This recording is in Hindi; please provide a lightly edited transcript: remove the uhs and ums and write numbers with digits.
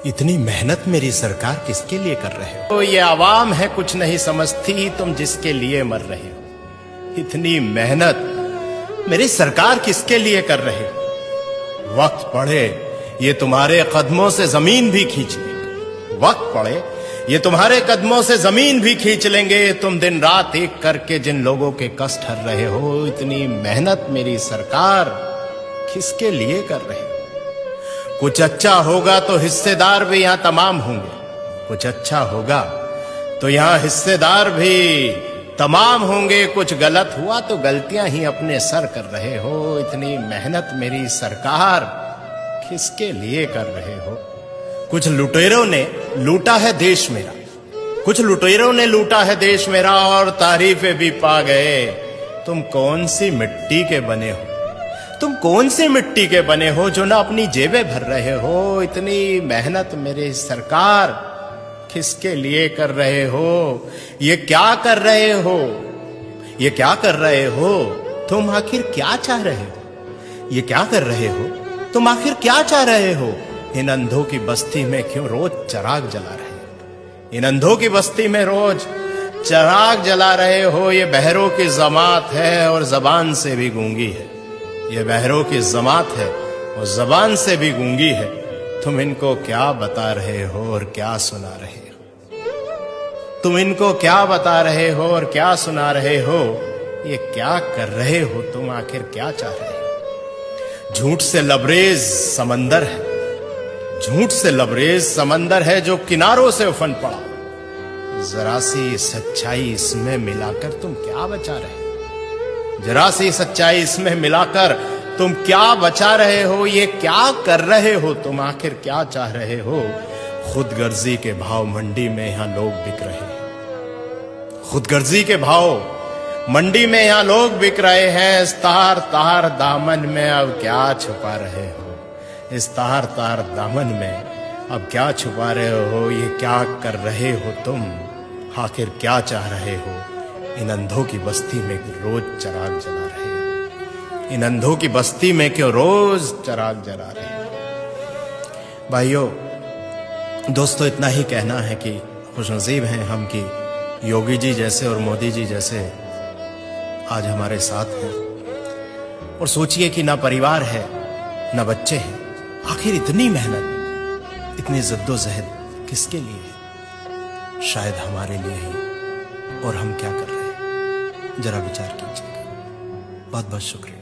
इतनी मेहनत मेरी सरकार किसके लिए कर रहे हो? तो ये आवाम है कुछ नहीं समझती, तुम जिसके लिए मर रहे हो। इतनी मेहनत मेरी सरकार किसके लिए कर रहे हो? वक्त पड़े ये तुम्हारे कदमों से जमीन भी खींच लेंगे। वक्त पड़े ये तुम्हारे कदमों से जमीन भी खींच लेंगे। तुम दिन रात एक करके जिन लोगों के कष्ट हर रहे हो, इतनी मेहनत मेरी सरकार किसके लिए कर रहे हो? कुछ अच्छा होगा तो हिस्सेदार भी यहां तमाम होंगे। कुछ अच्छा होगा तो यहां हिस्सेदार भी तमाम होंगे। कुछ गलत हुआ तो गलतियां ही अपने सर कर रहे हो। इतनी मेहनत मेरी सरकार किसके लिए कर रहे हो? कुछ लुटेरों ने लूटा है देश मेरा, कुछ लुटेरों ने लूटा है देश मेरा और तारीफें भी पा गए। तुम कौन सी मिट्टी के बने हो? तुम कौन सी मिट्टी के बने हो जो ना अपनी जेबें भर रहे हो? इतनी मेहनत मेरी सरकार किसके लिए कर रहे हो? ये क्या कर रहे हो? ये क्या कर रहे हो? तुम आखिर क्या चाह रहे हो? ये क्या कर रहे हो? तुम आखिर क्या चाह रहे हो? इन अंधों की बस्ती में क्यों रोज चिराग जला रहे हो? इन अंधों की बस्ती में रोज चिराग जला रहे हो। ये बहरों की जमात है और जबान से भी गूंगी है। ये बहरों की जमात है और जबान से भी गूंगी है। तुम इनको क्या बता रहे हो और क्या सुना रहे हो? तुम इनको क्या बता रहे हो और क्या सुना रहे हो? ये क्या कर रहे हो? तुम आखिर क्या चाह रहे हो? झूठ से लबरेज समंदर है, झूठ से लबरेज समंदर है जो किनारों से उफन पड़ा। जरा सी सच्चाई इसमें मिलाकर तुम क्या बचा रहे हो? जरा सी सच्चाई इसमें मिलाकर तुम क्या बचा रहे हो? ये क्या कर रहे हो? तुम आखिर क्या चाह रहे हो? खुदगर्जी के भाव मंडी में यहां लोग बिक रहे हैं। खुदगर्जी के भाव मंडी में यहां लोग बिक रहे हैं। इस तार तार दामन में अब क्या छुपा रहे हो? इस तार तार दामन में अब क्या छुपा रहे हो? ये क्या कर रहे हो तुम? आखिर क्या चाह रहे हो? इन अंधों की बस्ती में रोज चिराग जला रहे हो। इन अंधों की बस्ती में क्यों रोज चिराग जला रहे हो? भाइयों दोस्तों, इतना ही कहना है कि खुशनसीब हैं हम कि योगी जी जैसे और मोदी जी जैसे आज हमारे साथ हैं। और सोचिए कि ना परिवार है ना बच्चे हैं, आखिर इतनी मेहनत इतनी जद्दोजहद किसके लिए है? शायद हमारे लिए ही। और हम क्या कर रहे हैं जरा विचार कीजिएगा। बहुत बहुत शुक्रिया।